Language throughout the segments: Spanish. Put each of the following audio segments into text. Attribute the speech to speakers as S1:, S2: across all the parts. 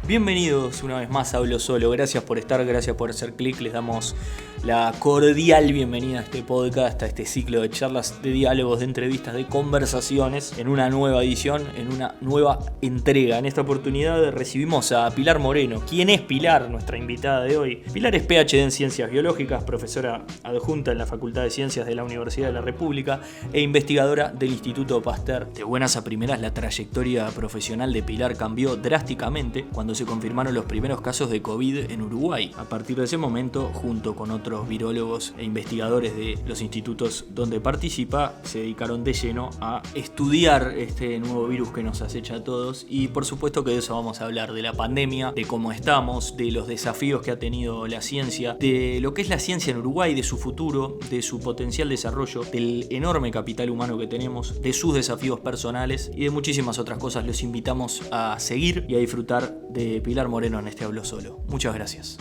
S1: Bienvenidos una vez más a Hablo Solo, gracias por estar, gracias por hacer clic, les damos la cordial bienvenida a este podcast, a este ciclo de charlas, de diálogos, de entrevistas, de conversaciones, en una nueva edición, en una nueva entrega. En esta oportunidad recibimos a Pilar Moreno. ¿Quién es Pilar, nuestra invitada de hoy? Pilar es PhD en Ciencias Biológicas, profesora adjunta en la Facultad de Ciencias de la Universidad de la República e investigadora del Instituto Pasteur. De buenas a primeras, la trayectoria profesional de Pilar cambió drásticamente cuando se confirmaron los primeros casos de COVID en Uruguay. A partir de ese momento, junto con otros virólogos e investigadores de los institutos donde participa, se dedicaron de lleno a estudiar este nuevo virus que nos acecha a todos, y por supuesto que de eso vamos a hablar, de la pandemia, de cómo estamos, de los desafíos que ha tenido la ciencia, de lo que es la ciencia en Uruguay, de su futuro, de su potencial desarrollo, del enorme capital humano que tenemos, de sus desafíos personales y de muchísimas otras cosas. Los invitamos a seguir y a disfrutar de Pilar Moreno en este Hablo Solo. Muchas gracias.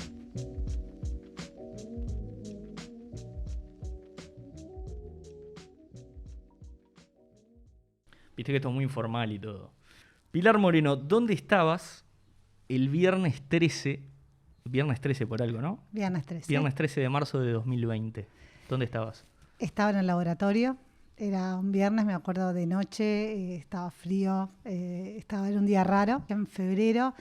S1: Viste que esto es muy informal y todo. Pilar Moreno, ¿dónde estabas el viernes 13? Viernes 13 por algo, ¿no?
S2: Viernes 13.
S1: Viernes 13 de marzo de 2020. ¿Dónde estabas?
S2: Estaba en el laboratorio. Era un viernes, me acuerdo, de noche, estaba frío, era un día raro. En febrero,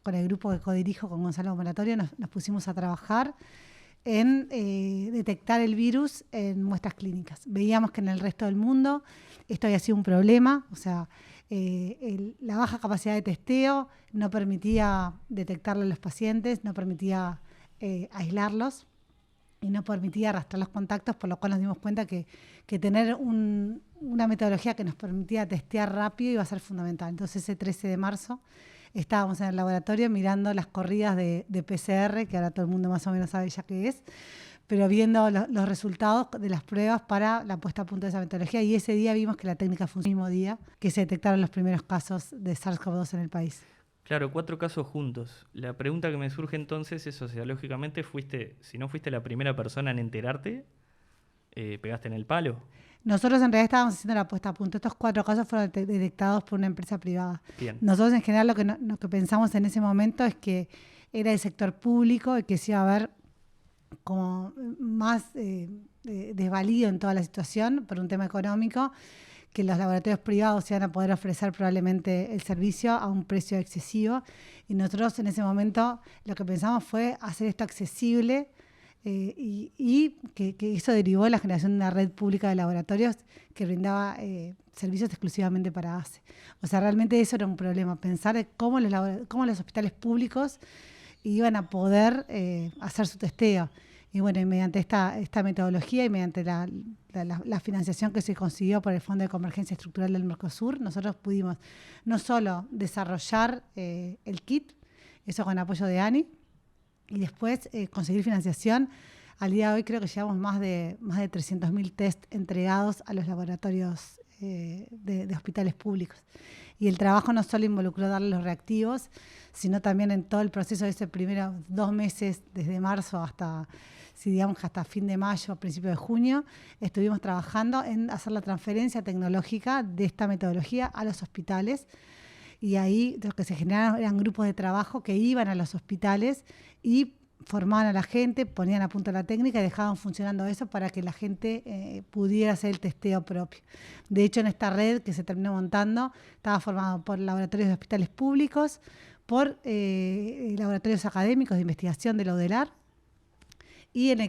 S2: con el grupo que codirijo con Gonzalo Moratorio, nos pusimos a trabajar en detectar el virus en muestras clínicas. Veíamos que en el resto del mundo esto había sido un problema, o sea, la baja capacidad de testeo no permitía detectarlo en los pacientes, no permitía aislarlos y no permitía arrastrar los contactos, por lo cual nos dimos cuenta que tener una metodología que nos permitía testear rápido iba a ser fundamental. Entonces ese 13 de marzo estábamos en el laboratorio mirando las corridas de PCR, que ahora todo el mundo más o menos sabe ya qué es, pero viendo los resultados de las pruebas para la puesta a punto de esa metodología, y ese día vimos que la técnica funcionó el mismo día que se detectaron los primeros casos de SARS-CoV-2 en el país.
S1: Claro, 4 casos juntos. La pregunta que me surge entonces es, o sea, lógicamente si no fuiste la primera persona en enterarte, pegaste en el palo.
S2: Nosotros en realidad estábamos haciendo la puesta a punto. Estos 4 casos fueron detectados por una empresa privada.
S1: Bien.
S2: Nosotros en general lo que pensamos en ese momento es que era el sector público el que se iba a ver como más desvalido en toda la situación por un tema económico, que los laboratorios privados iban a poder ofrecer probablemente el servicio a un precio excesivo, y nosotros en ese momento lo que pensamos fue hacer esto accesible, y que eso derivó en la generación de una red pública de laboratorios que brindaba servicios exclusivamente para ACE. O sea, realmente eso era un problema, pensar en cómo los hospitales públicos iban a poder hacer su testeo. Y bueno, y mediante esta metodología y mediante la financiación que se consiguió por el Fondo de Convergencia Estructural del Mercosur, nosotros pudimos no solo desarrollar el kit, eso con apoyo de ANI, y después conseguir financiación. Al día de hoy creo que llevamos más de 300.000 test entregados a los laboratorios de hospitales públicos. Y el trabajo no solo involucró darle los reactivos, sino también en todo el proceso de ese primeros 2 meses, desde marzo hasta fin de mayo, principio de junio, estuvimos trabajando en hacer la transferencia tecnológica de esta metodología a los hospitales. Y ahí lo que se generaron eran grupos de trabajo que iban a los hospitales y formaban a la gente, ponían a punto la técnica y dejaban funcionando eso para que la gente pudiera hacer el testeo propio. De hecho, en esta red que se terminó montando, estaba formado por laboratorios de hospitales públicos, por laboratorios académicos de investigación de la UDELAR, y el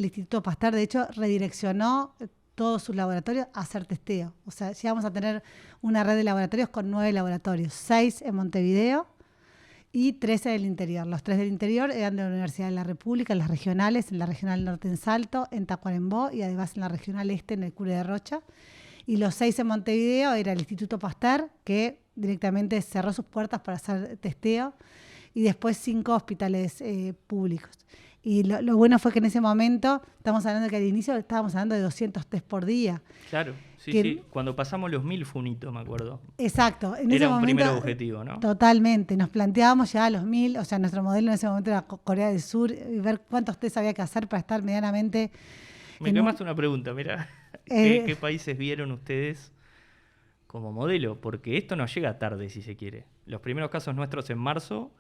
S2: Instituto Pasteur, de hecho, redireccionó todos sus laboratorios a hacer testeo. O sea, llegamos a tener una red de laboratorios con 9 laboratorios, 6 en Montevideo y 13 del interior. Los 3 del interior eran de la Universidad de la República, en las regionales, en la Regional Norte en Salto, en Tacuarembó y además en la Regional Este en el Cure de Rocha. Y los 6 en Montevideo era el Instituto Pasteur, que directamente cerró sus puertas para hacer testeo, y después 5 hospitales públicos. Y lo bueno fue que en ese momento, estamos hablando de que al inicio estábamos hablando de 200 test por día.
S1: Claro, sí. Cuando pasamos los 1000 fue un hito, me acuerdo.
S2: Exacto.
S1: Era un primer objetivo, ¿no?
S2: Totalmente. Nos planteábamos llegar a los 1000, o sea, nuestro modelo en ese momento era Corea del Sur, y ver cuántos test había que hacer para estar medianamente...
S1: Me quemaste una pregunta, mirá. ¿Qué países vieron ustedes como modelo? Porque esto no llega tarde, si se quiere. Los primeros casos nuestros en marzo,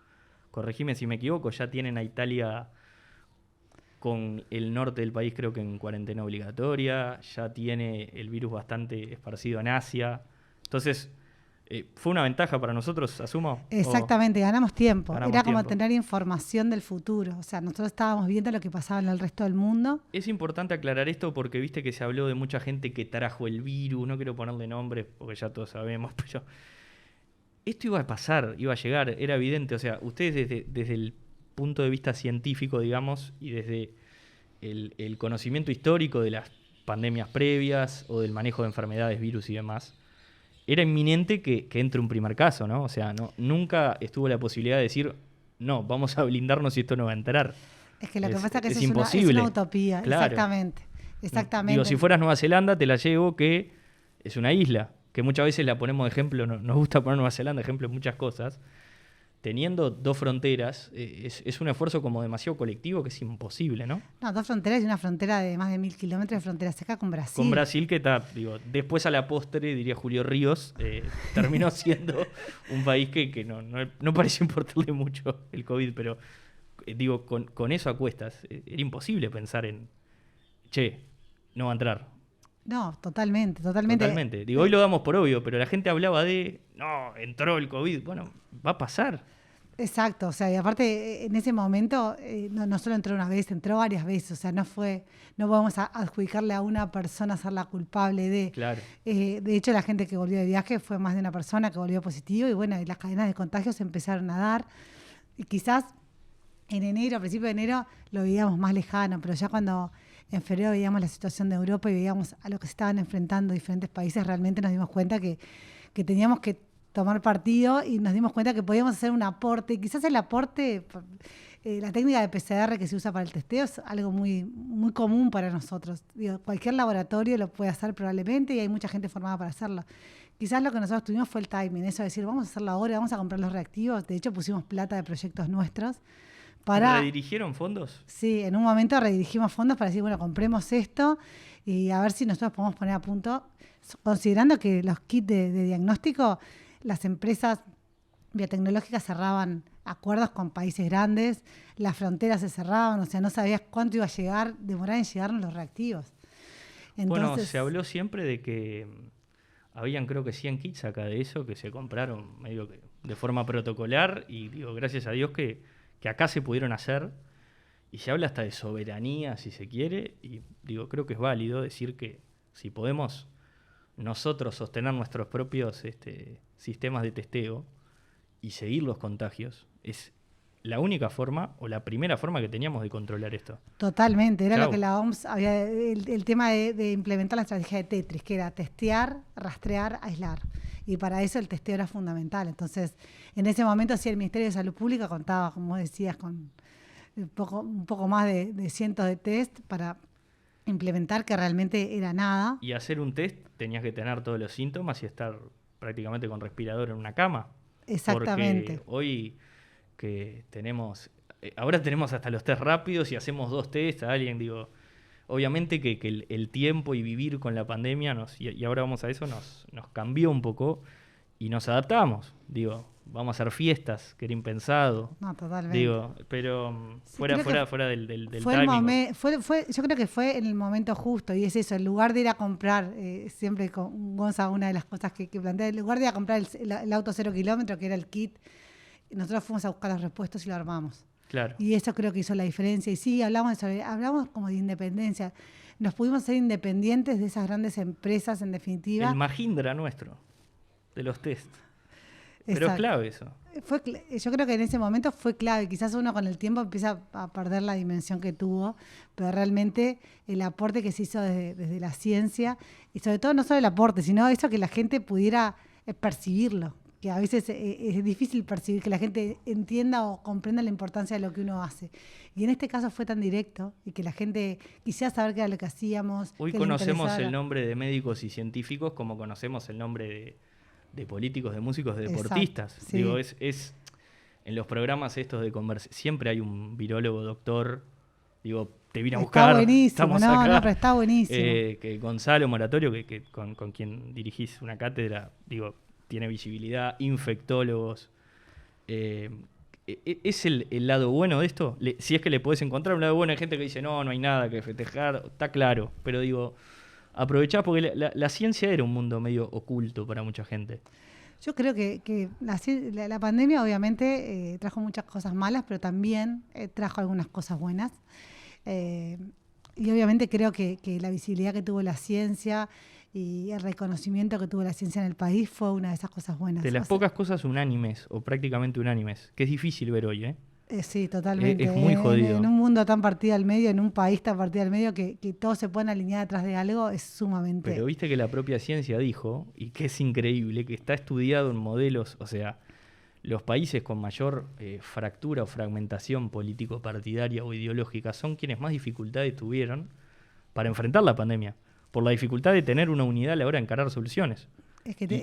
S1: corregime si me equivoco, ya tienen a Italia con el norte del país creo que en cuarentena obligatoria, ya tiene el virus bastante esparcido en Asia. Entonces, ¿fue una ventaja para nosotros, asumo?
S2: Exactamente, ganamos tiempo. Era como
S1: tiempo.
S2: tener información del futuro. O sea, nosotros estábamos viendo lo que pasaba en el resto del mundo.
S1: Es importante aclarar esto porque viste que se habló de mucha gente que trajo el virus, no quiero ponerle nombres porque ya todos sabemos, pero esto iba a pasar, iba a llegar, era evidente. O sea, ustedes desde el punto de vista científico, digamos, y desde el conocimiento histórico de las pandemias previas o del manejo de enfermedades, virus y demás, era inminente que entre un primer caso, ¿no? O sea, nunca estuvo la posibilidad de decir, no, vamos a blindarnos y esto no va a entrar.
S2: Es que lo que pasa es que eso
S1: imposible.
S2: es una utopía. Claro. Exactamente.
S1: Digo, si fueras Nueva Zelanda, te la llevo que es una isla, que muchas veces la ponemos de ejemplo, nos gusta poner Nueva Zelanda de ejemplo en muchas cosas. Teniendo dos fronteras, es un esfuerzo como demasiado colectivo que es imposible, ¿no?
S2: No, dos fronteras y una frontera de más de 1000 kilómetros de frontera seca con Brasil.
S1: Con Brasil, que está, digo, después a la postre, diría Julio Ríos, terminó siendo un país que no pareció importarle mucho el COVID, pero digo, con eso a cuestas, era imposible pensar en, che, no va a entrar.
S2: No, totalmente.
S1: Digo, hoy lo damos por obvio, pero la gente hablaba de, no, entró el COVID. Bueno, va a pasar.
S2: Exacto, o sea, y aparte en ese momento no solo entró una vez, entró varias veces, o sea, no podemos adjudicarle a una persona ser la culpable de.
S1: Claro.
S2: De hecho, la gente que volvió de viaje fue más de una persona que volvió positivo y bueno, y las cadenas de contagios se empezaron a dar. Y quizás en enero, a principios de enero, lo veíamos más lejano, pero ya cuando en febrero veíamos la situación de Europa y veíamos a lo que se estaban enfrentando diferentes países, realmente nos dimos cuenta que teníamos que tomar partido y nos dimos cuenta que podíamos hacer un aporte. Y quizás el aporte, la técnica de PCR que se usa para el testeo es algo muy, muy común para nosotros. Digo, cualquier laboratorio lo puede hacer probablemente y hay mucha gente formada para hacerlo. Quizás lo que nosotros tuvimos fue el timing, eso de decir, vamos a hacerlo ahora, vamos a comprar los reactivos. De hecho, pusimos plata de proyectos nuestros.
S1: ¿Redirigieron fondos?
S2: Sí, en un momento redirigimos fondos para decir, bueno, compremos esto y a ver si nosotros podemos poner a punto, considerando que los kits de diagnóstico, las empresas biotecnológicas cerraban acuerdos con países grandes, las fronteras se cerraban, o sea, no sabías cuánto iba a llegar, demorar en llegarnos los reactivos. Entonces,
S1: bueno, se habló siempre de que habían creo que 100 kits acá de eso que se compraron medio que de forma protocolar y digo, gracias a Dios que acá se pudieron hacer y se habla hasta de soberanía si se quiere y digo, creo que es válido decir que si podemos nosotros sostener nuestros propios sistemas de testeo y seguir los contagios, es la única forma o la primera forma que teníamos de controlar esto.
S2: Totalmente, era lo que la OMS había, el tema de implementar la estrategia de Tetris, que era testear, rastrear, aislar. Y para eso el testeo era fundamental. Entonces, en ese momento sí el Ministerio de Salud Pública contaba, como decías, con un poco más de cientos de test para implementar que realmente era nada.
S1: Y hacer un test tenías que tener todos los síntomas y estar prácticamente con respirador en una cama.
S2: Exactamente.
S1: Porque hoy que tenemos, ahora tenemos hasta los test rápidos y hacemos 2 test a alguien, digo, obviamente que el tiempo y vivir con la pandemia, y ahora vamos a eso, nos cambió un poco y nos adaptamos. Digo, vamos a hacer fiestas, que era impensado.
S2: No, totalmente.
S1: Digo, pero
S2: sí,
S1: fuera del
S2: fue
S1: timing.
S2: Yo creo que fue en el momento justo, y es eso, en lugar de ir a comprar, siempre con Gonza, una de las cosas que plantea, en lugar de ir a comprar el auto 0 kilómetros, que era el kit, nosotros fuimos a buscar los repuestos y lo armamos.
S1: Claro.
S2: Y eso creo que hizo la diferencia. Y sí, hablamos como de independencia. Nos pudimos ser independientes de esas grandes empresas, en definitiva.
S1: El Mahindra nuestro, de los test.
S2: Exacto.
S1: Pero es clave eso.
S2: Yo creo que en ese momento fue clave. Quizás uno con el tiempo empieza a perder la dimensión que tuvo, pero realmente el aporte que se hizo desde la ciencia, y sobre todo no solo el aporte, sino eso que la gente pudiera percibirlo. Que a veces es difícil percibir, que la gente entienda o comprenda la importancia de lo que uno hace. Y en este caso fue tan directo y que la gente quisiera saber qué era lo que hacíamos.
S1: Hoy conocemos el nombre de médicos y científicos como conocemos el nombre de políticos, de músicos, de deportistas.
S2: Exacto, sí.
S1: Digo, es en los programas estos de conversación, siempre hay un virólogo, doctor, digo, te vine a buscar.
S2: Está buenísimo,
S1: estamos acá.
S2: pero está buenísimo.
S1: Que Gonzalo Moratorio, que con quien dirigís una cátedra, digo, tiene visibilidad, infectólogos. ¿Es el lado bueno de esto? Si es que le podés encontrar un lado bueno, hay gente que dice, no hay nada que festejar, está claro. Pero digo, aprovechá porque la ciencia era un mundo medio oculto para mucha gente.
S2: Yo creo que la pandemia obviamente trajo muchas cosas malas, pero también trajo algunas cosas buenas. Y obviamente creo que la visibilidad que tuvo la ciencia y el reconocimiento que tuvo la ciencia en el país fue una de esas cosas buenas.
S1: De las pocas cosas unánimes, o prácticamente unánimes, que es difícil ver hoy, ¿eh?
S2: Sí, totalmente.
S1: Es muy jodido.
S2: En un mundo tan partido al medio, en un país tan partido al medio, que todos se puedan alinear atrás de algo es sumamente...
S1: Pero viste que la propia ciencia dijo, y que es increíble, que está estudiado en modelos, o sea, los países con mayor fractura o fragmentación político-partidaria o ideológica son quienes más dificultades tuvieron para enfrentar la pandemia, por la dificultad de tener una unidad a la hora de encarar soluciones.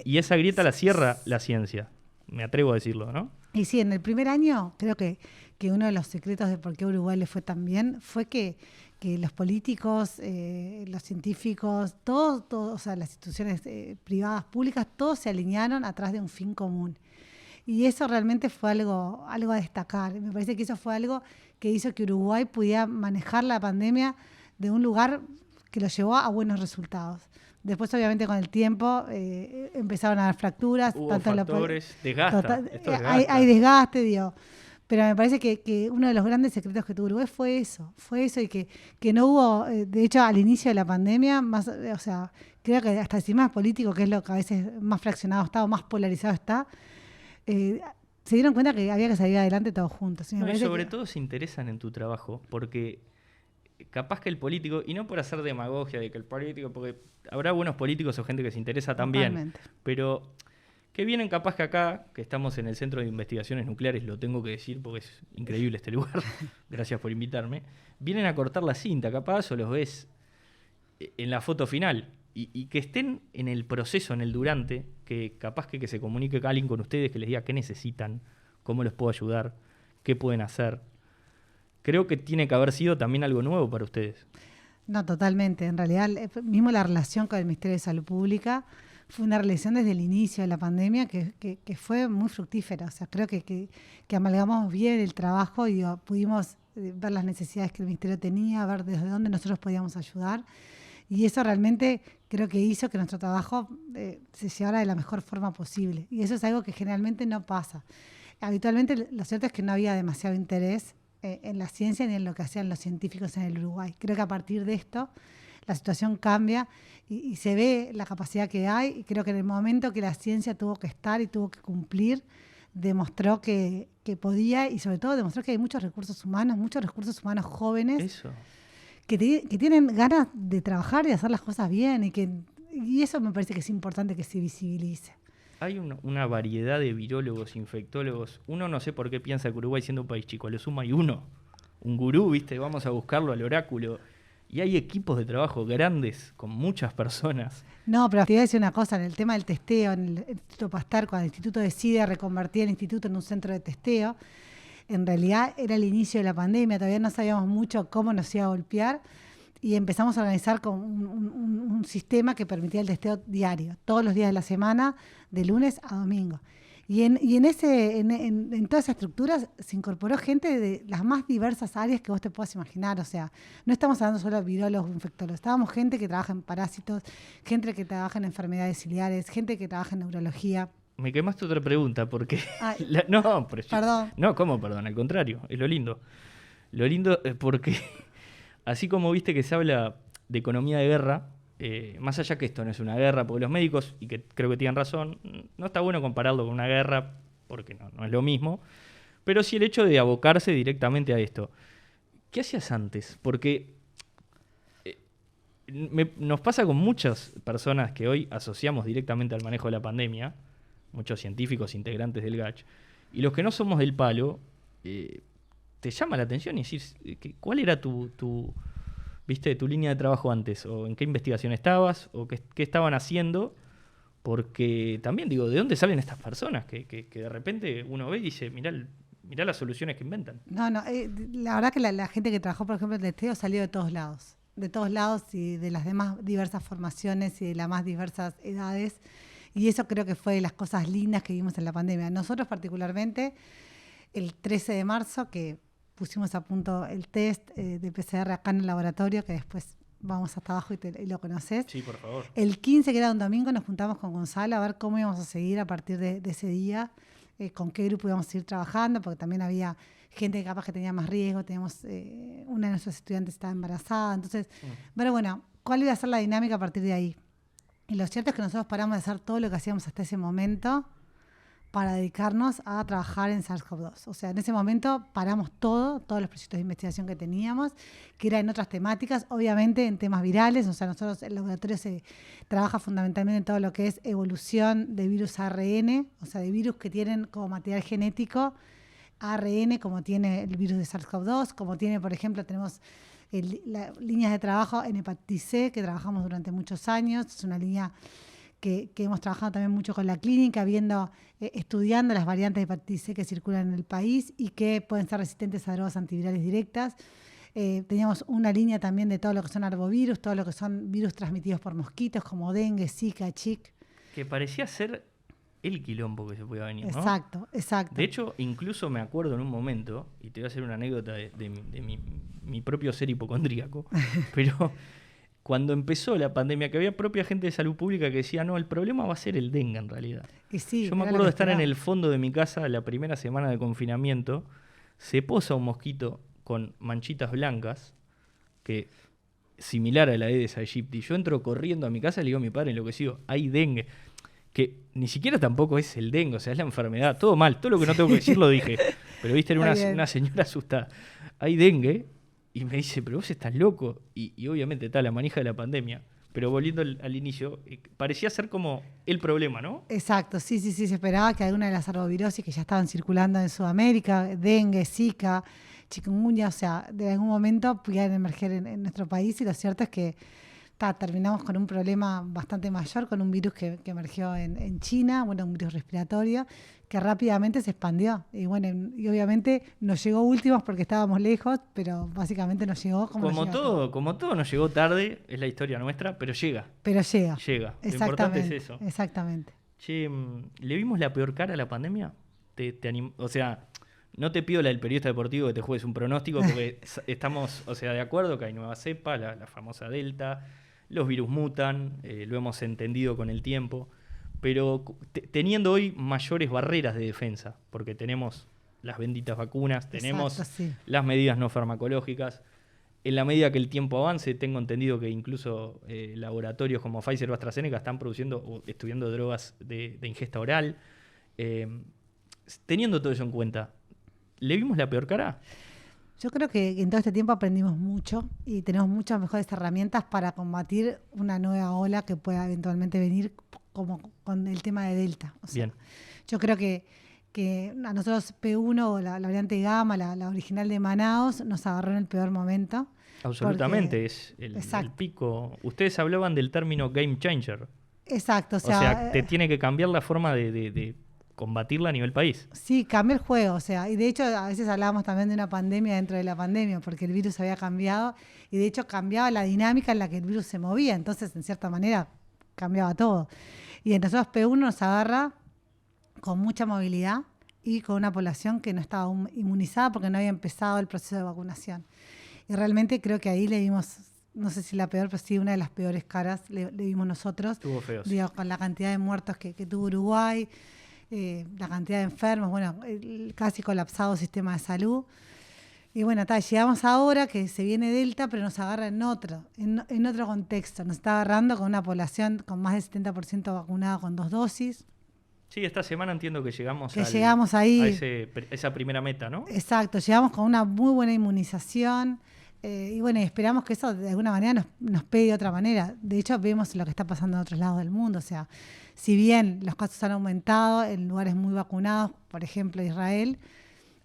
S1: Y esa grieta la cierra la ciencia, me atrevo a decirlo, ¿no?
S2: Y sí, en el primer año creo que uno de los secretos de por qué a Uruguay le fue tan bien fue que los políticos, los científicos, todos, o sea, las instituciones privadas, públicas, todos se alinearon atrás de un fin común. Y eso realmente fue algo a destacar. Me parece que eso fue algo que hizo que Uruguay pudiera manejar la pandemia de un lugar que lo llevó a buenos resultados. Después, obviamente, con el tiempo empezaron a haber fracturas.
S1: Hubo factores, desgasta.
S2: Hay desgaste, digo. Pero me parece que uno de los grandes secretos que tuvo Uruguay fue eso y que no hubo, de hecho, al inicio de la pandemia, o sea, creo que hasta el sistema político, que es lo que a veces más fraccionado está o más polarizado está, se dieron cuenta que había que salir adelante todos juntos.
S1: Y sobre todo se interesan en tu trabajo, porque capaz que el político, y no por hacer demagogia de que el político, porque habrá buenos políticos o gente que se interesa también, totalmente, pero que vienen capaz que acá, que estamos en el Centro de Investigaciones Nucleares, lo tengo que decir porque es increíble este lugar, gracias por invitarme, vienen a cortar la cinta, capaz, o los ves en la foto final, y que estén en el proceso, en el durante, que capaz que se comunique alguien con ustedes, que les diga qué necesitan, cómo les puedo ayudar, qué pueden hacer. Creo que tiene que haber sido también algo nuevo para ustedes.
S2: No, totalmente. En realidad, mismo la relación con el Ministerio de Salud Pública fue una relación desde el inicio de la pandemia que fue muy fructífera. O sea, creo que amalgamamos bien el trabajo y pudimos ver las necesidades que el Ministerio tenía, ver desde dónde nosotros podíamos ayudar. Y eso realmente creo que hizo que nuestro trabajo se llevara de la mejor forma posible. Y eso es algo que generalmente no pasa. Habitualmente lo cierto es que no había demasiado interés en la ciencia ni en lo que hacían los científicos en el Uruguay. Creo que a partir de esto la situación cambia y se ve la capacidad que hay, y creo que en el momento que la ciencia tuvo que estar y tuvo que cumplir, demostró que podía, y sobre todo demostró que hay muchos recursos humanos jóvenes.
S1: Eso.
S2: Que tienen ganas de trabajar y de hacer las cosas bien, y eso me parece que es importante que se visibilice.
S1: Hay una variedad de virólogos, infectólogos. Uno no sé por qué piensa que Uruguay, siendo un país chico, a lo sumo hay uno, un gurú, ¿viste? Vamos a buscarlo al oráculo. Y hay equipos de trabajo grandes con muchas personas.
S2: No, pero te voy a decir una cosa, en el tema del testeo, en el Instituto Pasteur, cuando el instituto decide reconvertir el instituto en un centro de testeo, en realidad era el inicio de la pandemia, todavía no sabíamos mucho cómo nos iba a golpear, y empezamos a organizar con un sistema que permitía el testeo diario, todos los días de la semana, de lunes a domingo. Y en toda esa estructura se incorporó gente de las más diversas áreas que vos te puedas imaginar. O sea, no estamos hablando solo de virólogos o infectólogos, estábamos gente que trabaja en parásitos, gente que trabaja en enfermedades ciliares, gente que trabaja en neurología.
S1: Me quemaste otra pregunta, porque...
S2: Perdón.
S1: No, ¿cómo perdón? Al contrario, es lo lindo. Lo lindo es porque, así como viste que se habla de economía de guerra, más allá que esto no es una guerra, porque los médicos, y que creo que tienen razón, no está bueno compararlo con una guerra, porque no es lo mismo, pero sí el hecho de abocarse directamente a esto. ¿Qué hacías antes? Porque nos pasa con muchas personas que hoy asociamos directamente al manejo de la pandemia, muchos científicos integrantes del GACH, y los que no somos del palo, te llama la atención y decís, ¿cuál era tu línea de trabajo antes? ¿O en qué investigación estabas? ¿O qué estaban haciendo? Porque también digo, ¿de dónde salen estas personas? Que de repente uno ve y dice, mirá las soluciones que inventan.
S2: La verdad que la gente que trabajó, por ejemplo, en el testeo salió de todos lados y de las demás diversas formaciones y de las más diversas edades. Y eso creo que fue de las cosas lindas que vimos en la pandemia. Nosotros particularmente el 13 de marzo, que pusimos a punto el test de PCR acá en el laboratorio, que después vamos hasta abajo y lo conoces.
S1: Sí, por favor.
S2: El 15, que era un domingo, nos juntamos con Gonzalo a ver cómo íbamos a seguir a partir de ese día, con qué grupo íbamos a seguir trabajando, porque también había gente que capaz que tenía más riesgo, teníamos una de nuestros estudiantes estaba embarazada, entonces, pero bueno, ¿cuál iba a ser la dinámica a partir de ahí? Y lo cierto es que nosotros paramos de hacer todo lo que hacíamos hasta ese momento para dedicarnos a trabajar en SARS-CoV-2. O sea, en ese momento paramos todos los proyectos de investigación que teníamos, que eran en otras temáticas, obviamente en temas virales. O sea, nosotros, el laboratorio se trabaja fundamentalmente en todo lo que es evolución de virus ARN, o sea, de virus que tienen como material genético ARN, como tiene el virus de SARS-CoV-2, como tiene, por ejemplo, tenemos líneas de trabajo en hepatitis C, que trabajamos durante muchos años. Es una línea que hemos trabajado también mucho con la clínica, estudiando las variantes de hepatitis C que circulan en el país y que pueden ser resistentes a drogas antivirales directas. Teníamos una línea también de todo lo que son arbovirus, todo lo que son virus transmitidos por mosquitos, como dengue, zika, chik.
S1: Que parecía ser el quilombo que se podía venir, ¿no?
S2: Exacto.
S1: De hecho, incluso me acuerdo en un momento, y te voy a hacer una anécdota de mi propio ser hipocondríaco, pero cuando empezó la pandemia, que había propia gente de salud pública que decía, no, el problema va a ser el dengue en realidad.
S2: Y sí,
S1: yo me acuerdo de estar en el fondo de mi casa la primera semana de confinamiento, se posa un mosquito con manchitas blancas, que similar a la Aedes aegypti. Yo entro corriendo a mi casa y le digo a mi padre enloquecido, hay dengue. Que ni siquiera tampoco es el dengue, o sea, es la enfermedad. Todo mal, todo lo que no tengo que decir lo dije. Pero viste, era una señora asustada. Hay dengue, y me dice, pero vos estás loco. Y obviamente está la manija de la pandemia. Pero volviendo al inicio, parecía ser como el problema, ¿no?
S2: Exacto, sí, se esperaba que alguna de las arbovirosis que ya estaban circulando en Sudamérica, dengue, zika, chikungunya, o sea, de algún momento pudieran emerger en nuestro país, y lo cierto es que terminamos con un problema bastante mayor, con un virus que emergió en China, un virus respiratorio, que rápidamente se expandió. Y bueno, y obviamente nos llegó últimos porque estábamos lejos, pero básicamente nos llegó
S1: como todo nos llegó tarde, es la historia nuestra, pero llega.
S2: Pero llega.
S1: Llega. Lo importante es eso.
S2: Exactamente.
S1: Che, ¿le vimos la peor cara a la pandemia? O sea, no te pido la del periodista deportivo que te juegues un pronóstico, porque estamos, o sea, de acuerdo que hay nueva cepa, la famosa Delta. Los virus mutan, lo hemos entendido con el tiempo, pero teniendo hoy mayores barreras de defensa, porque tenemos las benditas vacunas, tenemos las medidas no farmacológicas. En la medida que el tiempo avance, tengo entendido que incluso laboratorios como Pfizer o AstraZeneca están produciendo o estudiando drogas de ingesta oral. Teniendo todo eso en cuenta, ¿le vimos la peor cara?
S2: Yo creo que en todo este tiempo aprendimos mucho y tenemos muchas mejores herramientas para combatir una nueva ola que pueda eventualmente venir, como con el tema de Delta. O sea, bien. Yo creo que a nosotros P1 o la variante Gamma, la original de Manaus, nos agarró en el peor momento.
S1: Absolutamente, es el pico. Ustedes hablaban del término game changer.
S2: Exacto. O
S1: sea, te tiene que cambiar la forma de combatirla a nivel país.
S2: Sí, cambió el juego, o sea, y de hecho a veces hablábamos también de una pandemia dentro de la pandemia, porque el virus había cambiado, y de hecho cambiaba la dinámica en la que el virus se movía, entonces en cierta manera cambiaba todo. Y en nosotros P1 nos agarra con mucha movilidad y con una población que no estaba aún inmunizada porque no había empezado el proceso de vacunación. Y realmente creo que ahí le vimos, no sé si la peor, pero sí una de las peores caras le vimos nosotros.
S1: Estuvo feo.
S2: Digo, con la cantidad de muertos que tuvo Uruguay, la cantidad de enfermos, el casi colapsado sistema de salud. Y bueno, llegamos ahora que se viene Delta, pero nos agarra en otro contexto. Nos está agarrando con una población con más del 70% vacunada con 2 dosis.
S1: Sí, esta semana entiendo que llegamos
S2: ahí
S1: a esa primera meta, ¿no?
S2: Exacto, llegamos con una muy buena inmunización. Y bueno, esperamos que eso de alguna manera nos pegue de otra manera. De hecho, vemos lo que está pasando en otros lados del mundo. O sea, si bien los casos han aumentado en lugares muy vacunados, por ejemplo Israel,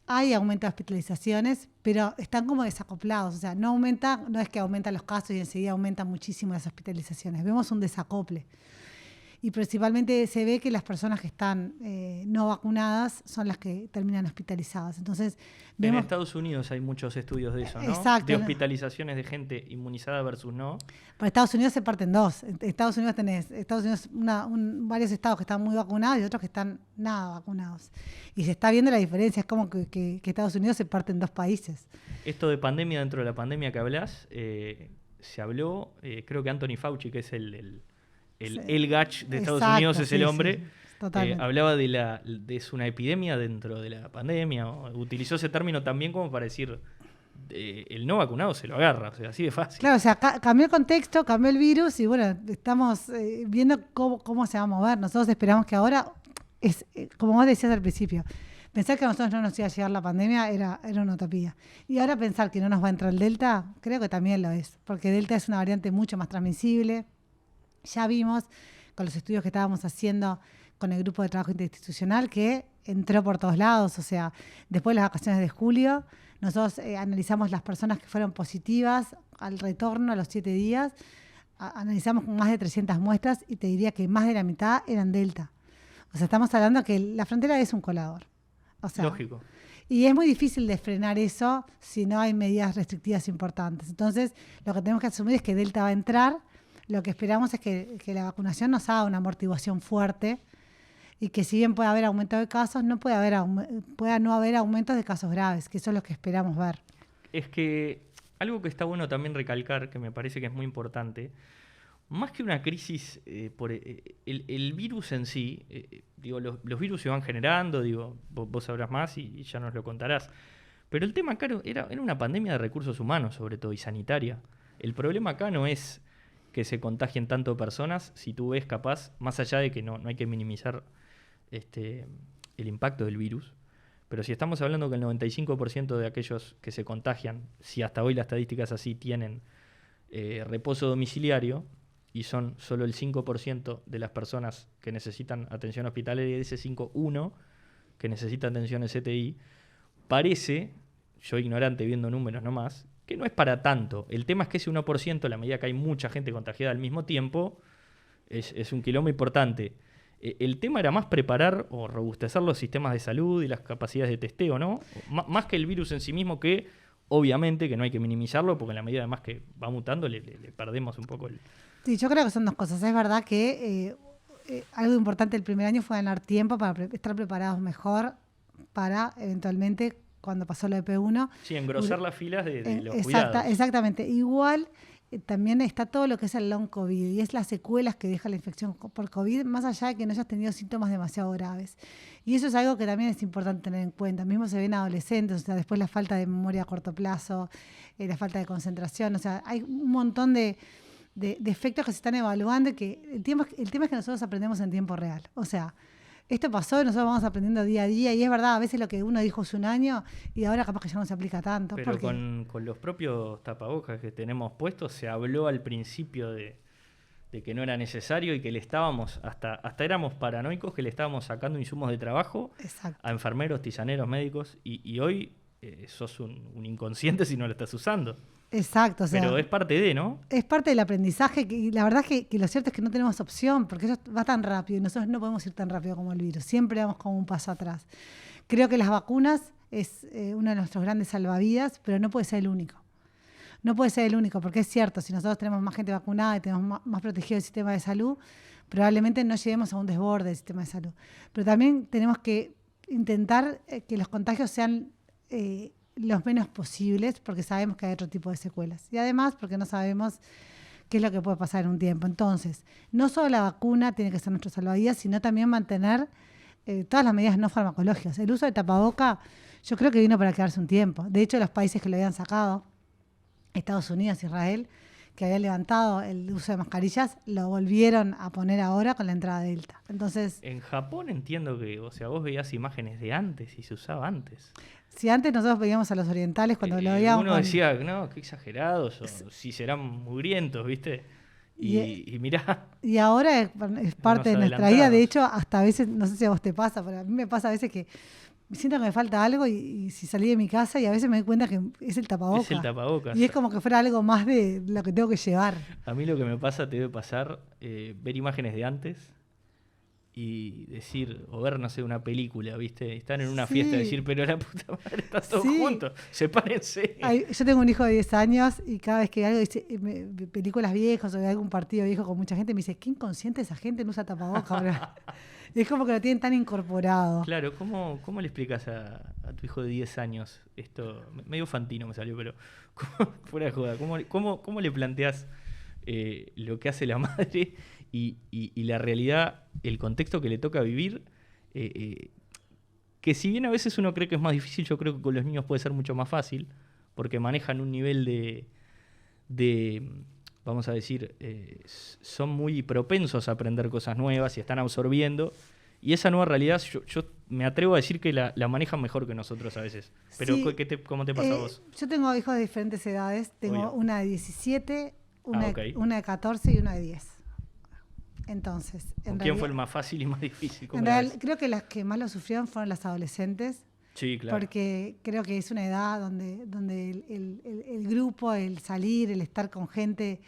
S2: hay aumento de hospitalizaciones, pero están como desacoplados. O sea, no es que aumentan los casos y enseguida aumentan muchísimo las hospitalizaciones. Vemos un desacople. Y principalmente se ve que las personas que están no vacunadas son las que terminan hospitalizadas. Entonces,
S1: en Estados Unidos hay muchos estudios de eso, ¿no?
S2: Exacto.
S1: De hospitalizaciones de gente inmunizada versus no.
S2: Por Estados Unidos se parten dos. En Estados Unidos tenés varios estados que están muy vacunados y otros que están nada vacunados. Y se está viendo la diferencia. Es como que Estados Unidos se parte en dos países.
S1: Esto de pandemia, dentro de la pandemia que hablas, se habló, creo que Anthony Fauci, que es el gach de Estados Unidos, es el hombre, hablaba de una epidemia dentro de la pandemia, o utilizó ese término también como para decir, el no vacunado se lo agarra, o sea, así de fácil.
S2: Claro, o sea, cambió el contexto, cambió el virus y bueno, estamos viendo cómo se va a mover. Nosotros esperamos que ahora, como vos decías al principio, pensar que a nosotros no nos iba a llegar la pandemia era una utopía. Y ahora pensar que no nos va a entrar el Delta, creo que también lo es, porque Delta es una variante mucho más transmisible. Ya vimos con los estudios que estábamos haciendo con el grupo de trabajo interinstitucional que entró por todos lados. O sea, después de las vacaciones de julio, nosotros analizamos las personas que fueron positivas al retorno a los 7 días. Analizamos más de 300 muestras y te diría que más de la mitad eran Delta. O sea, estamos hablando que la frontera es un colador. O sea,
S1: lógico.
S2: Y es muy difícil de frenar eso si no hay medidas restrictivas importantes. Entonces, lo que tenemos que asumir es que Delta va a entrar. Lo que esperamos es que la vacunación nos haga una amortiguación fuerte y que si bien puede haber aumento de casos, pueda no haber aumentos de casos graves, que eso es lo que esperamos ver. Es
S1: que algo que está bueno también recalcar, que me parece que es muy importante, más que una crisis por el virus en sí, los virus se van generando, vos sabrás más y ya nos lo contarás, pero el tema acá era una pandemia de recursos humanos sobre todo y sanitaria. El problema acá no es que se contagien tanto personas, si tú ves capaz, más allá de que no hay que minimizar el impacto del virus, pero si estamos hablando que el 95% de aquellos que se contagian, si hasta hoy la estadística es así, tienen reposo domiciliario, y son solo el 5% de las personas que necesitan atención hospitalaria y de ese 5, que necesita atención en CTI, parece, yo ignorante viendo números nomás, que no es para tanto. El tema es que ese 1%, a la medida que hay mucha gente contagiada al mismo tiempo, es un quilombo importante. El tema era más preparar o robustecer los sistemas de salud y las capacidades de testeo, ¿no? Más que el virus en sí mismo, que obviamente que no hay que minimizarlo, porque en la medida además que va mutando le perdemos un poco el...
S2: Sí, yo creo que son dos cosas. Es verdad que algo importante el primer año fue ganar tiempo para estar preparados mejor para eventualmente, cuando pasó lo de P1...
S1: Sí, engrosar las filas de los cuidados.
S2: Exactamente. Igual también está todo lo que es el long COVID y es las secuelas que deja la infección por COVID, más allá de que no hayas tenido síntomas demasiado graves. Y eso es algo que también es importante tener en cuenta. Mismo se ve en adolescentes, o sea, después la falta de memoria a corto plazo, la falta de concentración, o sea, hay un montón de efectos que se están evaluando y que el tema es que nosotros aprendemos en tiempo real. O sea, esto pasó y nosotros vamos aprendiendo día a día y es verdad, a veces lo que uno dijo hace un año y ahora capaz que ya no se aplica tanto.
S1: Pero con los propios tapabocas que tenemos puestos se habló al principio de que no era necesario y que le estábamos, hasta éramos paranoicos, que le estábamos sacando insumos de trabajo.
S2: Exacto.
S1: A enfermeros, tisaneros, médicos y hoy sos un inconsciente si no lo estás usando.
S2: Exacto. O sea,
S1: pero es parte de, ¿no?
S2: Es parte del aprendizaje y la verdad es que lo cierto es que no tenemos opción porque eso va tan rápido y nosotros no podemos ir tan rápido como el virus. Siempre vamos como un paso atrás. Creo que las vacunas es uno de nuestros grandes salvavidas, pero no puede ser el único. No puede ser el único porque es cierto, si nosotros tenemos más gente vacunada y tenemos más protegido el sistema de salud, probablemente no lleguemos a un desborde del sistema de salud. Pero también tenemos que intentar que los contagios sean... los menos posibles porque sabemos que hay otro tipo de secuelas y además porque no sabemos qué es lo que puede pasar en un tiempo. Entonces, no solo la vacuna tiene que ser nuestro salvavidas, sino también mantener todas las medidas no farmacológicas. El uso de tapaboca yo creo que vino para quedarse un tiempo. De hecho, los países que lo habían sacado, Estados Unidos, Israel, que habían levantado el uso de mascarillas, lo volvieron a poner ahora con la entrada de Delta. Entonces,
S1: en Japón entiendo que, o sea, vos veías imágenes de antes y se usaba antes.
S2: Si antes nosotros veíamos a los orientales cuando lo veíamos...
S1: Uno decía, no, qué exagerados, o si serán mugrientos, ¿viste? Y mirá...
S2: Y ahora es parte de nuestra vida. De hecho, hasta a veces, no sé si a vos te pasa, pero a mí me pasa a veces que siento que me falta algo y si salí de mi casa y a veces me doy cuenta que es el tapabocas.
S1: Es el tapabocas.
S2: Y es como que fuera algo más de lo que tengo que llevar.
S1: A mí lo que me pasa, te debe pasar, ver imágenes de antes y decir, o ver, no sé, una película, ¿viste? Están en una
S2: Sí.
S1: fiesta y decir, pero la puta madre, están todos
S2: Sí.
S1: juntos, sepárense.
S2: Yo tengo un hijo de 10 años y cada vez que algo dice, películas viejas o de algún partido viejo con mucha gente, me dice, qué inconsciente esa gente, no usa tapabocas ahora. Es como que lo tienen tan incorporado.
S1: Claro, ¿cómo le explicas a tu hijo de 10 años esto? Medio fantino me salió, pero fuera de joda, ¿cómo le planteás lo que hace la madre y la realidad, el contexto que le toca vivir? Que si bien a veces uno cree que es más difícil, yo creo que con los niños puede ser mucho más fácil, porque manejan un nivel de vamos a decir, son muy propensos a aprender cosas nuevas y están absorbiendo. Y esa nueva realidad, yo me atrevo a decir que la manejan mejor que nosotros a veces. Pero
S2: Sí.
S1: ¿cómo te pasa a vos?
S2: Yo tengo hijos de diferentes edades. Tengo
S1: Obvio.
S2: una de 17,
S1: Ok.
S2: una de 14 y una de 10. Entonces,
S1: ¿Con quién fue el más fácil y más difícil? ¿Cómo la ves?
S2: creo que las que más lo sufrieron fueron las adolescentes.
S1: Sí, claro.
S2: Porque creo que es una edad donde el grupo, el salir, el estar con gente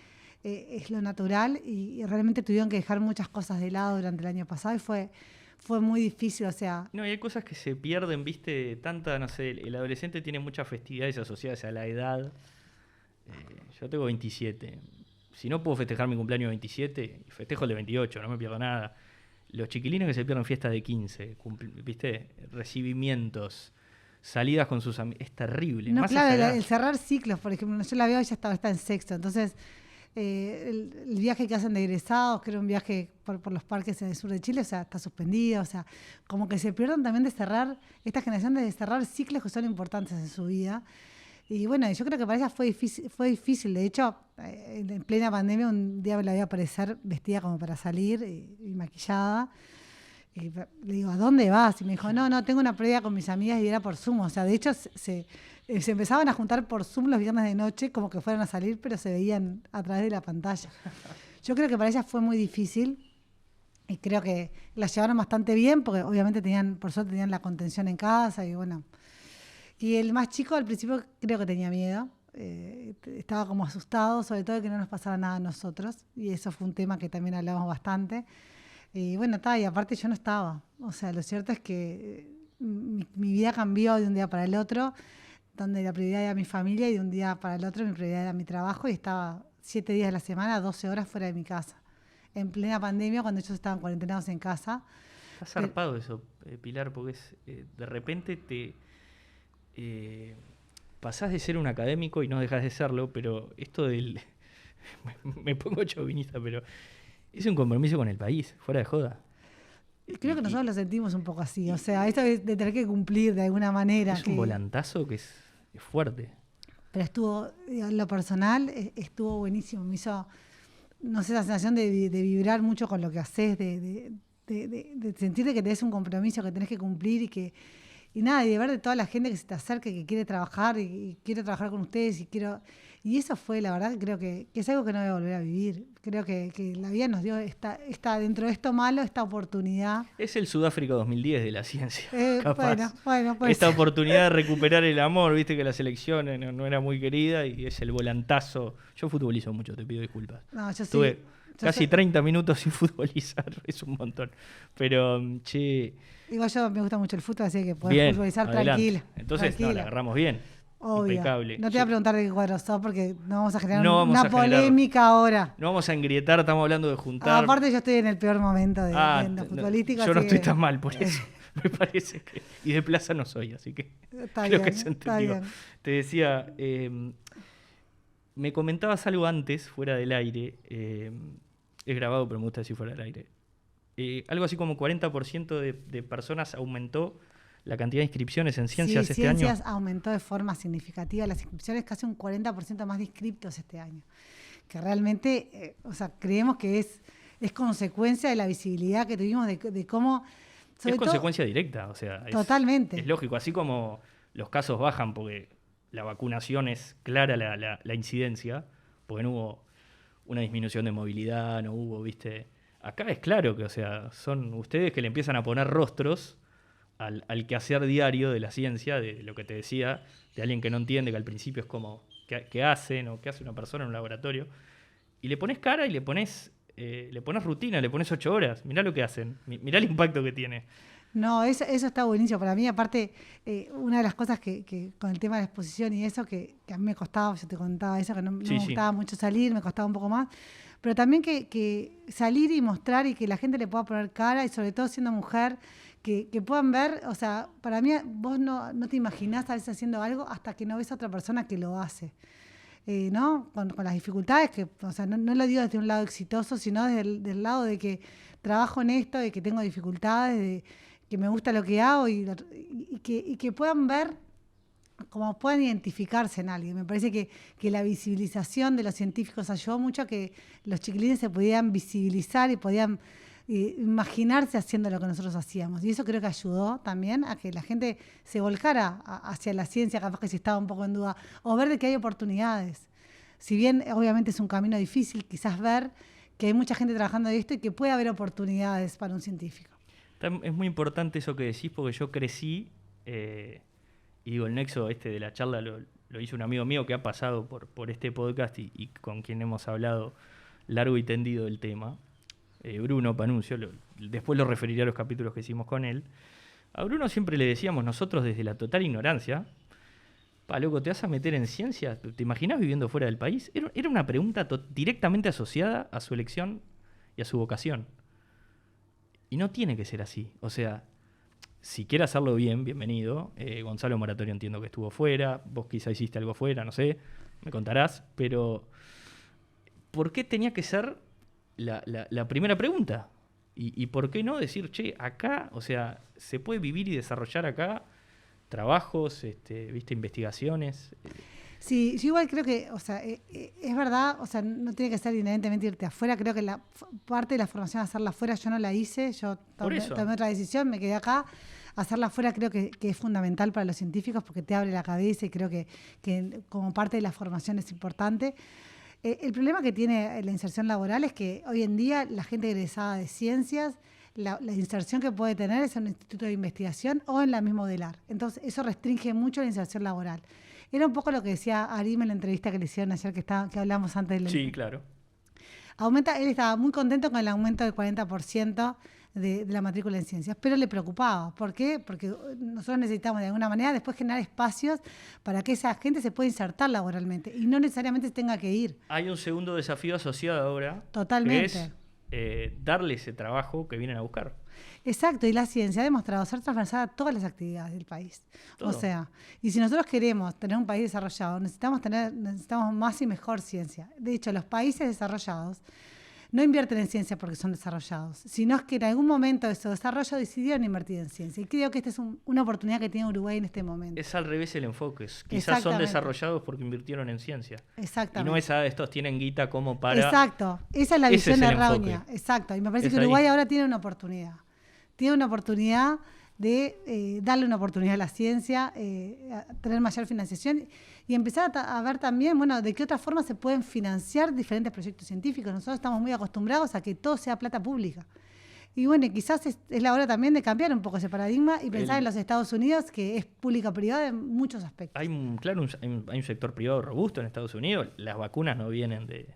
S2: es lo natural y realmente tuvieron que dejar muchas cosas de lado durante el año pasado y fue muy difícil, o sea...
S1: No, y hay cosas que se pierden, viste, tanta, no sé, el adolescente tiene muchas festividades asociadas a la edad. Yo tengo 27. Si no puedo festejar mi cumpleaños 27, festejo el de 28, no me pierdo nada. Los chiquilines que se pierden fiestas de 15, ¿viste? Recibimientos, salidas con sus amigos. Es terrible.
S2: No,
S1: Más
S2: claro, el cerrar ciclos, por ejemplo, yo la veo, ella está en sexto, entonces el viaje que hacen de egresados, que era un viaje por los parques en el sur de Chile, o sea, está suspendido, o sea, como que se pierden también de cerrar, esta generación de cerrar ciclos que son importantes en su vida. Y bueno, yo creo que para ella fue difícil. De hecho, en plena pandemia un día me la vi aparecer vestida como para salir y maquillada. Y le digo, ¿a dónde vas? Y me dijo, no, tengo una previa con mis amigas y era por Zoom. O sea, de hecho, se empezaban a juntar por Zoom los viernes de noche como que fueran a salir, pero se veían a través de la pantalla. Yo creo que para ella fue muy difícil y creo que la llevaron bastante bien porque obviamente por suerte tenían la contención en casa y bueno... Y el más chico al principio creo que tenía miedo, estaba como asustado, sobre todo de que no nos pasara nada a nosotros, y eso fue un tema que también hablamos bastante. Y bueno, y aparte yo no estaba, o sea, lo cierto es que mi vida cambió de un día para el otro, donde la prioridad era mi familia y de un día para el otro mi prioridad era mi trabajo, y estaba 7 días de la semana, 12 horas fuera de mi casa, en plena pandemia cuando ellos estaban cuarentenados en casa.
S1: Está zarpado eso, Pilar, porque de repente pasás de ser un académico y no dejas de serlo, pero esto del... me pongo chauvinista, pero es un compromiso con el país, fuera de joda.
S2: Creo que nosotros lo sentimos un poco así, o sea, esto de tener que cumplir de alguna manera.
S1: Es un volantazo que es fuerte.
S2: Pero estuvo, en lo personal, estuvo buenísimo, me hizo, no sé, la sensación de vibrar mucho con lo que haces, de sentir que tenés un compromiso que tenés que cumplir y nada, y de ver de toda la gente que se te acerca, que quiere trabajar y quiero trabajar con ustedes y eso fue, la verdad, creo que es algo que no voy a volver a vivir. Creo que la vida nos dio esta dentro de esto malo, esta oportunidad.
S1: Es el Sudáfrica 2010 de la ciencia, capaz.
S2: Bueno, pues.
S1: Esta oportunidad de recuperar el amor, viste que la selección no era muy querida y es el volantazo. Yo futbolizo mucho, te pido disculpas.
S2: No, yo
S1: Estuve
S2: sí.
S1: casi 30 minutos sin futbolizar, es un montón. Pero, che...
S2: Igual yo me gusta mucho el fútbol, así que podés futbolizar tranquila.
S1: Entonces,
S2: tranquila.
S1: no, la agarramos bien.
S2: Obvio.
S1: Impecable.
S2: No te voy a preguntar de qué cuadro sos porque no vamos a generar
S1: una
S2: polémica ahora.
S1: No vamos a engrietar, estamos hablando de juntar.
S2: Aparte yo estoy en el peor momento de lo futbolístico.
S1: Yo no estoy tan mal por eso, me parece que... Y de plaza no soy, así que creo que se entendió. Te decía, me comentabas algo antes, fuera del aire, es grabado pero me gusta decir fuera del aire. Algo así como 40% de personas aumentó la cantidad de inscripciones en ciencias este año.
S2: Ciencias aumentó de forma significativa. Las inscripciones casi un 40% más de inscriptos este año. Que realmente, creemos que es consecuencia de la visibilidad que tuvimos de cómo...
S1: Es consecuencia directa, o sea,
S2: totalmente.
S1: Es lógico, así como los casos bajan porque la vacunación es clara la incidencia, porque no hubo una disminución de movilidad, no hubo, viste... Acá es claro que, o sea, son ustedes que le empiezan a poner rostros al quehacer diario de la ciencia, de lo que te decía, de alguien que no entiende, que al principio es como, ¿qué hacen o qué hace una persona en un laboratorio? Y le pones cara y le pones le pones rutina, le pones 8 horas. Mirá lo que hacen, mirá el impacto que tiene.
S2: No, eso está buenísimo. Para mí, aparte, una de las cosas que con el tema de la exposición y eso, que a mí me costaba, yo te contaba eso, que no me gustaba mucho salir, me costaba un poco más, pero también que salir y mostrar y que la gente le pueda poner cara, y sobre todo siendo mujer, que puedan ver, o sea, para mí vos no te imaginás a veces haciendo algo hasta que no ves a otra persona que lo hace. ¿No? Con las dificultades, que, o sea, no lo digo desde un lado exitoso, sino desde del lado de que trabajo en esto, de que tengo dificultades, de que me gusta lo que hago y que puedan ver, como puedan identificarse en alguien. Me parece que la visibilización de los científicos ayudó mucho a que los chiquilines se pudieran visibilizar y podían imaginarse haciendo lo que nosotros hacíamos. Y eso creo que ayudó también a que la gente se volcara hacia la ciencia, capaz que si estaba un poco en duda, o ver de que hay oportunidades. Si bien obviamente es un camino difícil, quizás ver que hay mucha gente trabajando en esto y que puede haber oportunidades para un científico.
S1: Es muy importante eso que decís, porque yo crecí, y digo, el nexo de la charla lo hizo un amigo mío que ha pasado por este podcast y con quien hemos hablado largo y tendido del tema. Bruno Panuncio, después lo referiré a los capítulos que hicimos con él. A Bruno siempre le decíamos nosotros desde la total ignorancia, loco, ¿te vas a meter en ciencia? ¿Te imaginás viviendo fuera del país? Era una pregunta directamente asociada a su elección y a su vocación. Y no tiene que ser así. O sea, si quiere hacerlo bien, bienvenido. Gonzalo Moratorio entiendo que estuvo fuera, vos quizá hiciste algo fuera, no sé, me contarás, pero ¿por qué tenía que ser la primera pregunta? ¿Y por qué no decir, che, acá, o sea, se puede vivir y desarrollar acá trabajos, viste, investigaciones?
S2: Sí, yo igual creo que, o sea, es verdad, o sea, no tiene que ser inherentemente irte afuera. Creo que la parte de la formación hacerla afuera yo no la hice, yo tomé otra decisión, me quedé acá. Hacerla afuera creo que es fundamental para los científicos porque te abre la cabeza y creo que como parte de la formación es importante. El problema que tiene la inserción laboral es que hoy en día la gente egresada de ciencias, la inserción que puede tener es en un instituto de investigación o en la misma UDELAR. Entonces eso restringe mucho la inserción laboral. Era un poco lo que decía Arim en la entrevista que le hicieron ayer que hablamos antes del...
S1: Sí, claro.
S2: Él estaba muy contento con el aumento del 40% de la matrícula en ciencias, pero le preocupaba. ¿Por qué? Porque nosotros necesitamos de alguna manera después generar espacios para que esa gente se pueda insertar laboralmente y no necesariamente tenga que ir.
S1: Hay un segundo desafío asociado ahora.
S2: Totalmente.
S1: Que es darle ese trabajo que vienen a buscar.
S2: Exacto, y la ciencia ha demostrado ser transversal a todas las actividades del país. Todo. O sea, y si nosotros queremos tener un país desarrollado, necesitamos más y mejor ciencia. De hecho, los países desarrollados no invierten en ciencia porque son desarrollados, sino es que en algún momento de su desarrollo decidieron invertir en ciencia. Y creo que esta es una oportunidad que tiene Uruguay en este momento.
S1: Es al revés el enfoque. Quizás son desarrollados porque invirtieron en ciencia.
S2: Exactamente.
S1: Y no estos tienen guita como para...
S2: Exacto. Esa es la visión errónea. Exacto. Y me parece que Uruguay ahora tiene una oportunidad. Tiene una oportunidad de darle una oportunidad a la ciencia, a tener mayor financiación y empezar a ver también, bueno, de qué otra forma se pueden financiar diferentes proyectos científicos. Nosotros estamos muy acostumbrados a que todo sea plata pública. Y bueno, quizás es la hora también de cambiar un poco ese paradigma y pensar en los Estados Unidos, que es pública-privada en muchos aspectos.
S1: Hay un sector privado robusto en Estados Unidos. Las vacunas no vienen de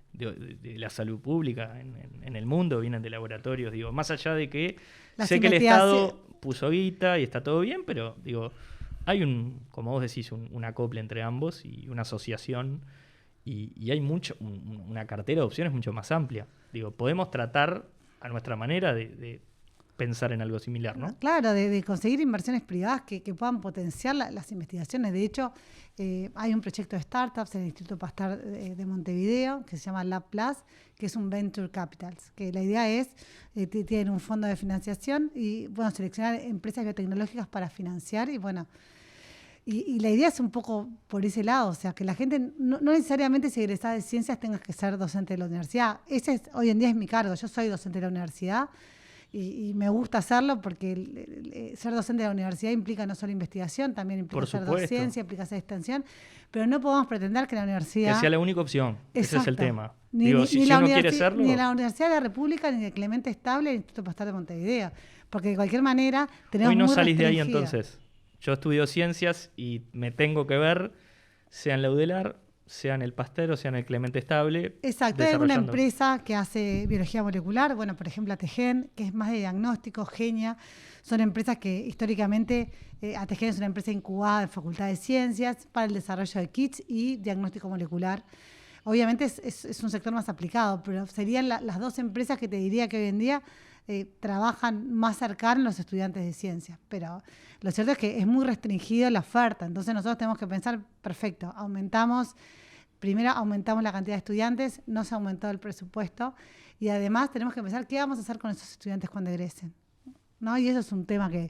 S1: la salud pública en el mundo, vienen de laboratorios. Digo, más allá de que sé que el Estado puso guita y está todo bien, pero digo, hay como vos decís, un acople entre ambos y una asociación y hay una cartera de opciones mucho más amplia. Digo, podemos tratar a nuestra manera de pensar en algo similar, ¿no?
S2: Claro, de conseguir inversiones privadas que puedan potenciar las investigaciones. De hecho, hay un proyecto de startups en el Instituto Pasteur de Montevideo que se llama Lab Plus, que es un Venture Capitals, que la idea es, tienen un fondo de financiación y, bueno, seleccionar empresas biotecnológicas para financiar y, bueno, y la idea es un poco por ese lado, o sea, que la gente no necesariamente si egresada de ciencias tengas que ser docente de la universidad. Hoy en día es mi cargo, yo soy docente de la universidad y me gusta hacerlo porque ser docente de la universidad implica no solo investigación, también implica ser docencia, implica ser extensión, pero no podemos pretender que la universidad...
S1: Que sea la única opción,
S2: exacto,
S1: ese es el tema.
S2: Ni
S1: uno quiere serlo...
S2: Ni de la Universidad de la República, ni de Clemente Estable, ni del Instituto Pasteur de Montevideo, porque de cualquier manera tenemos
S1: hoy no
S2: muy
S1: salís de ahí entonces. Yo estudio ciencias y me tengo que ver, sea en la UDELAR, sea en el Pasteur o sea en el Clemente Estable.
S2: Exacto, hay una empresa que hace biología molecular, bueno, por ejemplo ATGEN, que es más de diagnóstico, Genia, son empresas que históricamente, ATGEN es una empresa incubada en Facultad de Ciencias para el desarrollo de kits y diagnóstico molecular. Obviamente es un sector más aplicado, pero serían las dos empresas que te diría que hoy en día trabajan más cercanos los estudiantes de ciencias, pero lo cierto es que es muy restringido la oferta, entonces nosotros tenemos que pensar, perfecto, primero aumentamos la cantidad de estudiantes, no se aumentó el presupuesto y además tenemos que pensar qué vamos a hacer con esos estudiantes cuando egresen, ¿no? Y eso es un tema que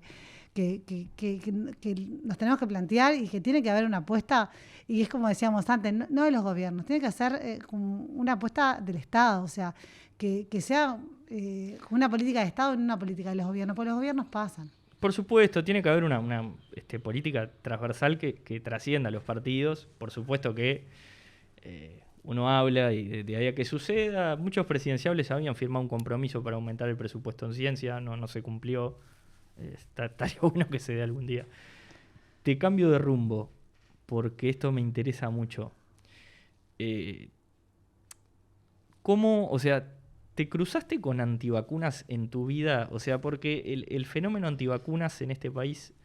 S2: nos tenemos que plantear y que tiene que haber una apuesta, y es como decíamos antes, no de los gobiernos, tiene que ser una apuesta del Estado, o sea, que sea una política de Estado y no una política de los gobiernos, porque los gobiernos pasan.
S1: Por supuesto, tiene que haber una política transversal que trascienda a los partidos. Por supuesto que uno habla y de ahí a que suceda. Muchos presidenciables habían firmado un compromiso para aumentar el presupuesto en ciencia, no se cumplió. Estaría bueno que se dé algún día. Te cambio de rumbo, porque esto me interesa mucho. ¿Cómo, o sea, te cruzaste con antivacunas en tu vida? O sea, porque el fenómeno antivacunas en este país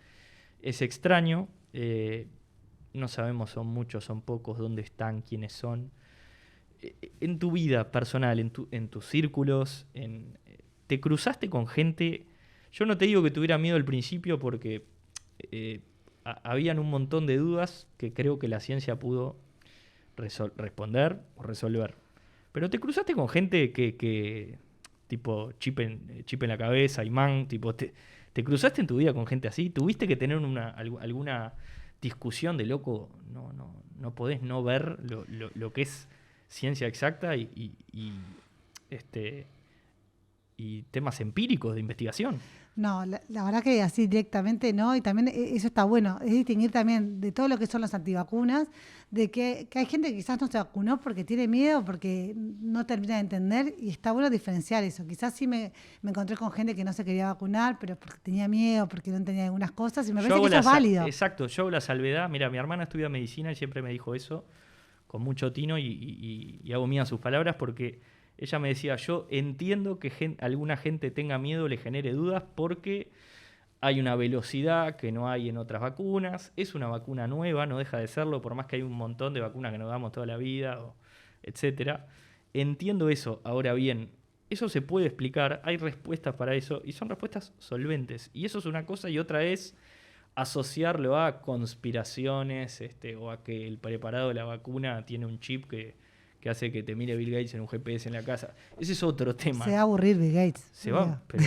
S1: es extraño. No sabemos, son muchos, son pocos, dónde están, quiénes son. En tu vida personal, en tus círculos, ¿te cruzaste con gente? Yo no te digo que tuviera miedo al principio porque habían un montón de dudas que creo que la ciencia pudo responder o resolver. Pero te cruzaste con gente que tipo chip en la cabeza, imán, tipo, te cruzaste en tu vida con gente así. ¿Tuviste que tener alguna discusión de loco? No podés no ver lo que es ciencia exacta y temas empíricos de investigación.
S2: No, la verdad que así directamente no, y también eso está bueno, es distinguir también de todo lo que son las antivacunas, de que hay gente que quizás no se vacunó porque tiene miedo, porque no termina de entender, y está bueno diferenciar eso. Quizás sí me encontré con gente que no se quería vacunar, pero porque tenía miedo, porque no entendía algunas cosas, y me parece que eso es válido.
S1: Exacto, yo hago la salvedad. Mira, mi hermana estudia medicina y siempre me dijo eso, con mucho tino, y hago mías sus palabras, porque ella me decía, yo entiendo que alguna gente tenga miedo, le genere dudas, porque hay una velocidad que no hay en otras vacunas, es una vacuna nueva, no deja de serlo, por más que hay un montón de vacunas que nos damos toda la vida, etcétera. Entiendo eso. Ahora bien, eso se puede explicar, hay respuestas para eso, y son respuestas solventes. Y eso es una cosa, y otra es asociarlo a conspiraciones, o a que el preparado de la vacuna tiene un chip que hace que te mire Bill Gates en un GPS en la casa. Ese es otro tema.
S2: Se va a aburrir Bill Gates.
S1: Se va, pero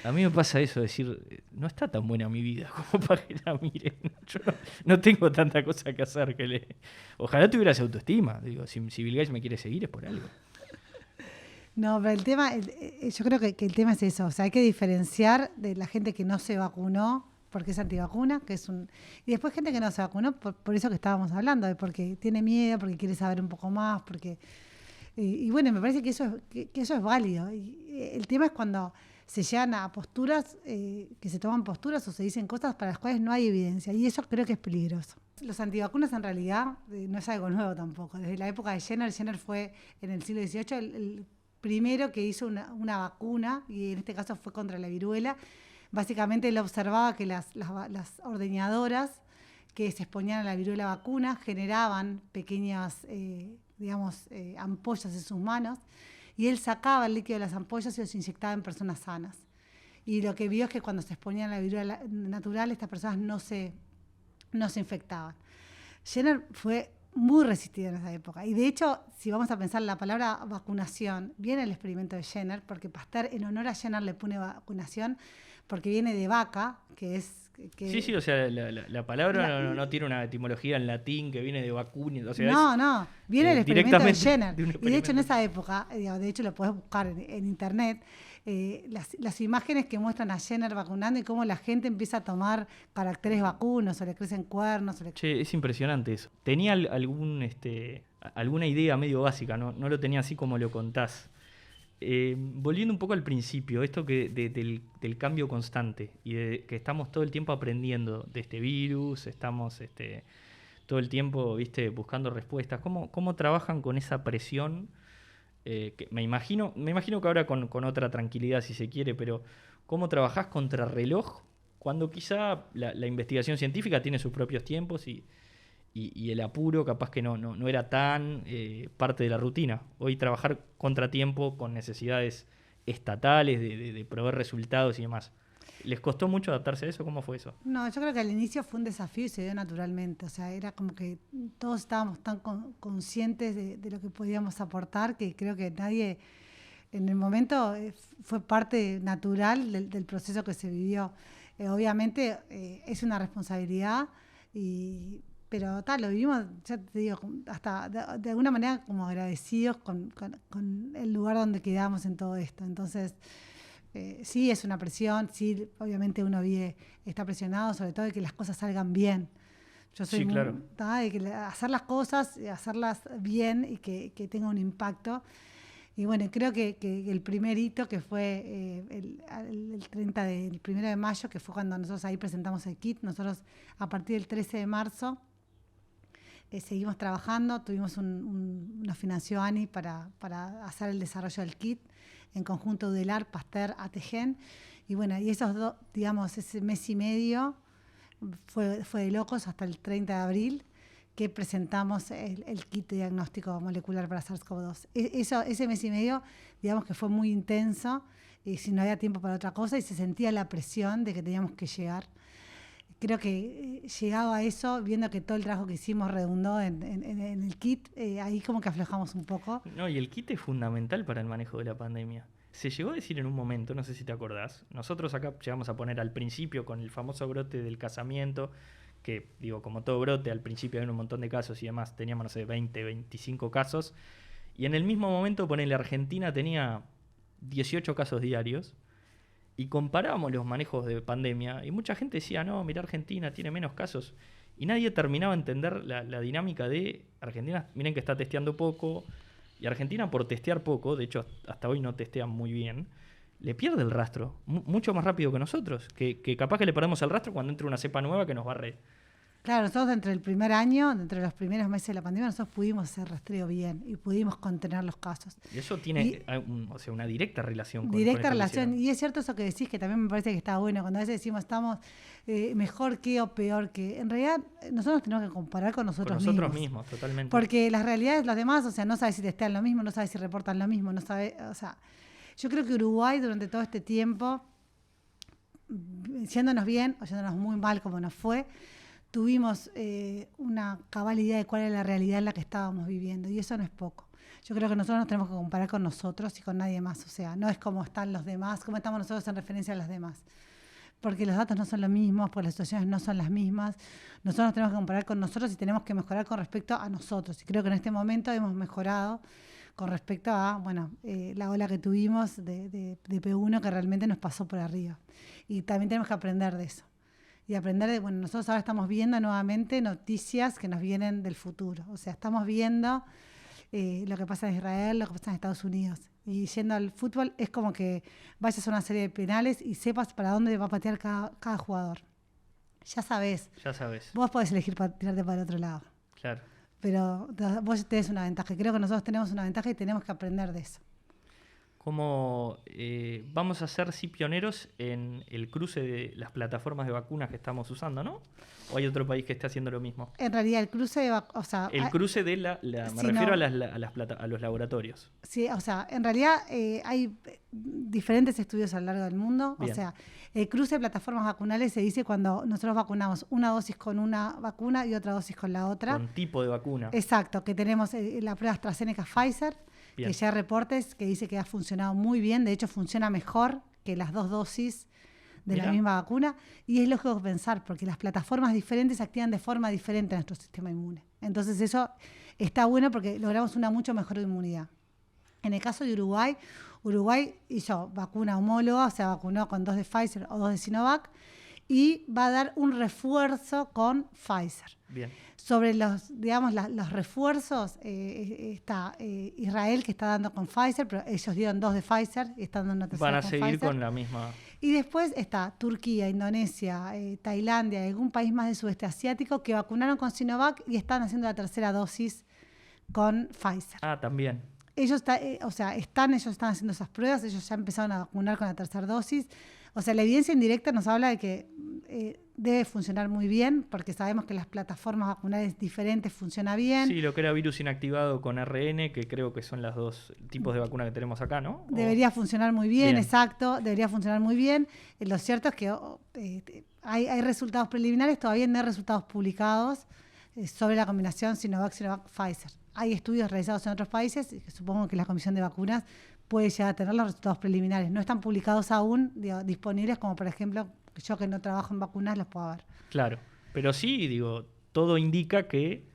S1: a mí me pasa eso, decir, no está tan buena mi vida como para que la miren. Yo no tengo tanta cosa que hacer que Ojalá tuvieras autoestima. Digo, si Bill Gates me quiere seguir es por algo.
S2: No, pero el tema, yo creo que el tema es eso. O sea, hay que diferenciar de la gente que no se vacunó porque es antivacuna, y después gente que no se vacunó por eso que estábamos hablando, de porque tiene miedo, porque quiere saber un poco más, porque y bueno, me parece que eso es válido. Y el tema es cuando se llegan a posturas, que se toman posturas o se dicen cosas para las cuales no hay evidencia, y eso creo que es peligroso. Los antivacunas en realidad no es algo nuevo tampoco. Desde la época de Jenner fue en el siglo XVIII el primero que hizo una vacuna, y en este caso fue contra la viruela. Básicamente él observaba que las ordeñadoras que se exponían a la viruela vacuna generaban pequeñas, ampollas en sus manos, y él sacaba el líquido de las ampollas y los inyectaba en personas sanas. Y lo que vio es que cuando se exponían a la viruela natural, estas personas no se infectaban. Jenner fue muy resistida en esa época. Y de hecho, si vamos a pensar la palabra vacunación, viene el experimento de Jenner, porque Pasteur en honor a Jenner le pone vacunación, porque viene de vaca, que es...
S1: Sí, o sea, la palabra no tiene una etimología en latín que viene de vacuni. O sea,
S2: no, viene el experimento de Jenner. Y de hecho en esa época, de hecho lo podés buscar en internet, las imágenes que muestran a Jenner vacunando y cómo la gente empieza a tomar caracteres vacunos, o le crecen cuernos.
S1: Che, es impresionante eso. Tenía alguna idea medio básica, no lo tenía así como lo contás. Volviendo un poco al principio, esto del cambio constante y de que estamos todo el tiempo aprendiendo de este virus, estamos todo el tiempo, viste, buscando respuestas. ¿Cómo trabajan con esa presión? Que me imagino que ahora con otra tranquilidad, si se quiere, pero ¿cómo trabajás contra reloj cuando quizá la investigación científica tiene sus propios tiempos y el apuro capaz que no era tan parte de la rutina? Hoy trabajar contratiempo con necesidades estatales de proveer resultados y demás. ¿Les costó mucho adaptarse a eso? ¿Cómo fue eso?
S2: No, yo creo que al inicio fue un desafío y se dio naturalmente. O sea, era como que todos estábamos tan conscientes de lo que podíamos aportar que creo que nadie en el momento fue parte natural del proceso que se vivió. Obviamente es una responsabilidad, pero lo vivimos, ya te digo, hasta de alguna manera como agradecidos con el lugar donde quedamos en todo esto. Entonces, sí es una presión, sí, obviamente uno está presionado, sobre todo de que las cosas salgan bien. Yo soy
S1: claro.
S2: de que hacer las cosas, hacerlas bien y que tenga un impacto. Y bueno, creo que el primer hito que fue el 1 de mayo, que fue cuando nosotros ahí presentamos el kit, nosotros a partir del 13 de marzo seguimos trabajando, nos financió ANI para hacer el desarrollo del kit en conjunto UDELAR, Pasteur, ATGEN, y bueno, y ese mes y medio fue de locos hasta el 30 de abril que presentamos el kit de diagnóstico molecular para SARS-CoV-2. Ese mes y medio, digamos que fue muy intenso, y si no había tiempo para otra cosa, y se sentía la presión de que teníamos que llegar. Creo que llegado a eso, viendo que todo el trabajo que hicimos redundó en el kit, ahí como que aflojamos un poco.
S1: No, y el kit es fundamental para el manejo de la pandemia. Se llegó a decir en un momento, no sé si te acordás, nosotros acá llegamos a poner al principio con el famoso brote del casamiento, que digo, como todo brote, al principio había un montón de casos y además teníamos, no sé, 20, 25 casos, y en el mismo momento, ponele, Argentina tenía 18 casos diarios, y comparábamos los manejos de pandemia, y mucha gente decía, no, mira, Argentina tiene menos casos, y nadie terminaba de entender la dinámica de Argentina, miren que está testeando poco, y Argentina por testear poco, de hecho hasta hoy no testean muy bien, le pierde el rastro, mucho más rápido que nosotros, que capaz que le perdemos el rastro cuando entre una cepa nueva que nos barre.
S2: Claro, nosotros dentro del primer año, dentro de los primeros meses de la pandemia, nosotros pudimos hacer rastreo bien y pudimos contener los casos.
S1: Y eso tiene una directa relación con
S2: directa relación. Y es cierto eso que decís, que también me parece que está bueno, cuando a veces decimos estamos mejor que o peor que. En realidad, nosotros tenemos que comparar con nosotros mismos. Con nosotros mismos,
S1: totalmente.
S2: Porque las realidades de los demás, o sea, no sabes si testean lo mismo, no sabes si reportan lo mismo, no sabes, o sea, yo creo que Uruguay durante todo este tiempo, yéndonos bien o yéndonos muy mal como nos fue, tuvimos una cabal idea de cuál era la realidad en la que estábamos viviendo, y eso no es poco. Yo creo que nosotros nos tenemos que comparar con nosotros y con nadie más, o sea, no es cómo están los demás, cómo estamos nosotros en referencia a los demás, porque los datos no son los mismos, porque las situaciones no son las mismas. Nosotros nos tenemos que comparar con nosotros y tenemos que mejorar con respecto a nosotros, y creo que en este momento hemos mejorado con respecto a la ola que tuvimos de P1, que realmente nos pasó por arriba, y también tenemos que aprender de eso. Y aprender nosotros ahora estamos viendo nuevamente noticias que nos vienen del futuro. O sea, estamos viendo lo que pasa en Israel, lo que pasa en Estados Unidos. Y yendo al fútbol es como que vayas a una serie de penales y sepas para dónde va a patear cada jugador. Ya sabés. Vos podés elegir tirarte para el otro lado.
S1: Claro.
S2: Pero vos tenés una ventaja. Creo que nosotros tenemos una ventaja y tenemos que aprender de eso.
S1: ¿Cómo vamos a ser pioneros en el cruce de las plataformas de vacunas que estamos usando, no? ¿O hay otro país que esté haciendo lo mismo?
S2: En realidad, el cruce de
S1: el cruce de me refiero a los laboratorios.
S2: Sí, o sea, en realidad hay diferentes estudios a lo largo del mundo. Bien. O sea, el cruce de plataformas vacunales se dice cuando nosotros vacunamos una dosis con una vacuna y otra dosis con la otra.
S1: Con tipo de vacuna.
S2: Exacto, que tenemos la prueba AstraZeneca-Pfizer, que ya hay reportes que dice que ha funcionado muy bien, de hecho funciona mejor que las 2 dosis de la misma vacuna, y es lógico pensar, porque las plataformas diferentes activan de forma diferente a nuestro sistema inmune. Entonces eso está bueno porque logramos una mucho mejor inmunidad. En el caso de Uruguay hizo vacuna homóloga, o sea, vacunó con 2 de Pfizer o 2 de Sinovac, y va a dar un refuerzo con Pfizer.
S1: Bien.
S2: Sobre los refuerzos, está Israel, que está dando con Pfizer, pero ellos dieron 2 de Pfizer y están dando una tercera con Pfizer.
S1: Van a seguir con la misma.
S2: Y después está Turquía, Indonesia, Tailandia, algún país más del sudeste asiático que vacunaron con Sinovac y están haciendo la tercera dosis con Pfizer.
S1: Ah, también.
S2: Ellos están haciendo esas pruebas, ellos ya empezaron a vacunar con la tercera dosis. O sea, la evidencia indirecta nos habla de que debe funcionar muy bien, porque sabemos que las plataformas vacunales diferentes funcionan bien.
S1: Sí, lo que era virus inactivado con ARN, que creo que son los dos tipos de vacuna que tenemos acá, ¿no?
S2: Debería funcionar muy bien, exacto, debería funcionar muy bien. Lo cierto es que hay resultados preliminares, todavía no hay resultados publicados sobre la combinación Sinovac-Pfizer. Hay estudios realizados en otros países, y supongo que la Comisión de Vacunas puede llegar a tener los resultados preliminares. No están publicados aún, disponibles, como por ejemplo, yo que no trabajo en vacunas los puedo ver.
S1: Claro, pero sí, todo indica que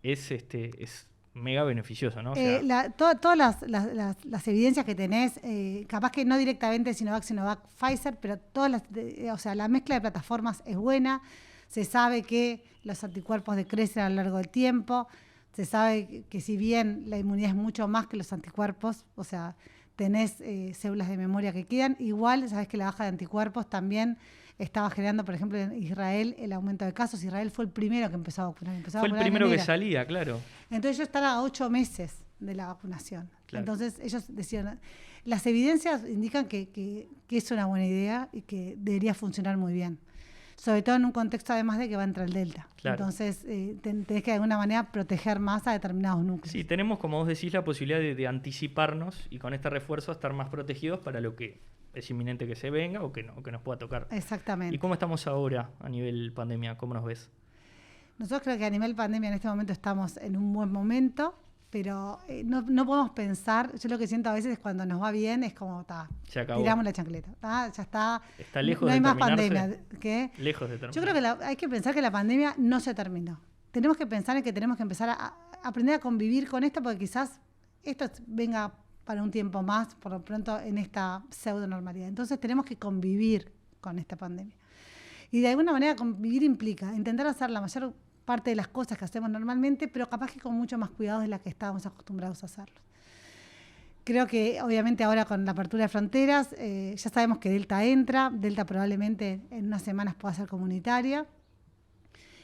S1: es mega beneficioso, ¿no? O sea,
S2: todas las evidencias que tenés, capaz que no directamente Sinovac, Pfizer, pero la mezcla de plataformas es buena. Se sabe que los anticuerpos decrecen a lo largo del tiempo. Se sabe que si bien la inmunidad es mucho más que los anticuerpos, o sea, tenés células de memoria que quedan, igual sabés que la baja de anticuerpos también estaba generando, por ejemplo, en Israel el aumento de casos. Israel fue el primero que empezó a vacunar.
S1: Fue el primero que salía, claro.
S2: Entonces ellos están a 8 meses de la vacunación. Claro. Entonces ellos decían, las evidencias indican que es una buena idea y que debería funcionar muy bien. Sobre todo en un contexto además de que va a entrar el Delta. Claro. Entonces tenés que de alguna manera proteger más a determinados núcleos.
S1: Sí, tenemos, como vos decís, la posibilidad de anticiparnos y con este refuerzo estar más protegidos para lo que es inminente que se venga o que nos pueda tocar.
S2: Exactamente.
S1: ¿Y cómo estamos ahora a nivel pandemia? ¿Cómo nos ves?
S2: Nosotros creo que a nivel pandemia en este momento estamos en un buen momento, pero no podemos pensar, yo lo que siento a veces es cuando nos va bien, es como, tiramos la chancleta, ya está.
S1: Está lejos
S2: no hay
S1: de
S2: más
S1: terminarse.
S2: pandemia. ¿Qué?
S1: Lejos de terminar.
S2: Yo creo que hay que pensar que la pandemia no se terminó. Tenemos que pensar en que tenemos que empezar a aprender a convivir con esto, porque quizás esto venga para un tiempo más, por lo pronto, en esta pseudo normalidad. Entonces tenemos que convivir con esta pandemia. Y de alguna manera convivir implica intentar hacer la mayor parte de las cosas que hacemos normalmente, pero capaz que con mucho más cuidado de las que estábamos acostumbrados a hacerlo. Creo que obviamente ahora con la apertura de fronteras, ya sabemos que Delta entra, Delta probablemente en unas semanas pueda ser comunitaria.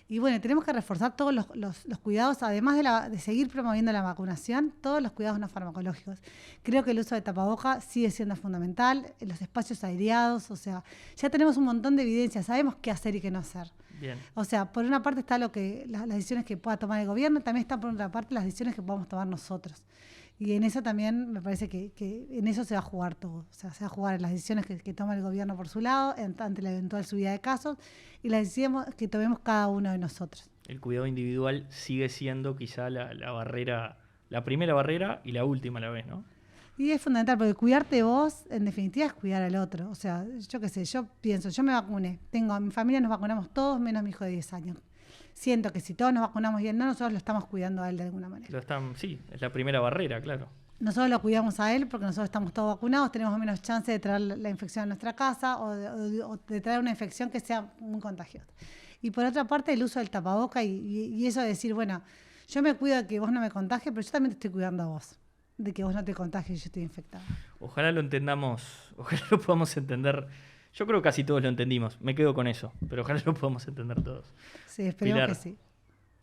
S2: Y bueno, tenemos que reforzar todos los cuidados, además de seguir promoviendo la vacunación, todos los cuidados no farmacológicos. Creo que el uso de tapaboca sigue siendo fundamental, en los espacios aireados, o sea, ya tenemos un montón de evidencia, sabemos qué hacer y qué no hacer.
S1: Bien.
S2: O sea, por una parte está las decisiones que pueda tomar el gobierno, también están por otra parte las decisiones que podamos tomar nosotros. Y en eso también me parece que en eso se va a jugar todo. O sea, se va a jugar en las decisiones que toma el gobierno por su lado, ante la eventual subida de casos, y las decisiones que tomemos cada uno de nosotros.
S1: El cuidado individual sigue siendo quizá la barrera, la primera barrera y la última a la vez, ¿no?
S2: Y es fundamental, porque cuidarte vos, en definitiva, es cuidar al otro. O sea, yo qué sé, yo pienso, yo me vacuné. A mi familia nos vacunamos todos, menos mi hijo de 10 años. Siento que si todos nos vacunamos bien, nosotros lo estamos cuidando a él de alguna manera.
S1: Sí, es la primera barrera, claro.
S2: Nosotros lo cuidamos a él porque nosotros estamos todos vacunados, tenemos menos chance de traer la infección a nuestra casa o de traer una infección que sea muy contagiosa. Y por otra parte, el uso del tapaboca y eso de decir, bueno, yo me cuido de que vos no me contagies, pero yo también te estoy cuidando a vos, de que vos no te contagies y yo estoy infectada.
S1: Ojalá lo entendamos, ojalá lo podamos entender. Yo creo que casi todos lo entendimos, me quedo con eso, pero ojalá lo podamos entender todos.
S2: Sí, esperemos
S1: Pilar,
S2: que sí.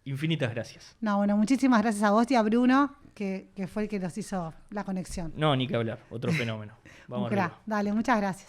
S1: Infinitas gracias.
S2: No, bueno, muchísimas gracias a vos y a Bruno, que fue el que nos hizo la conexión.
S1: No, ni que hablar, otro fenómeno. Vamos arriba.
S2: Dale, muchas gracias.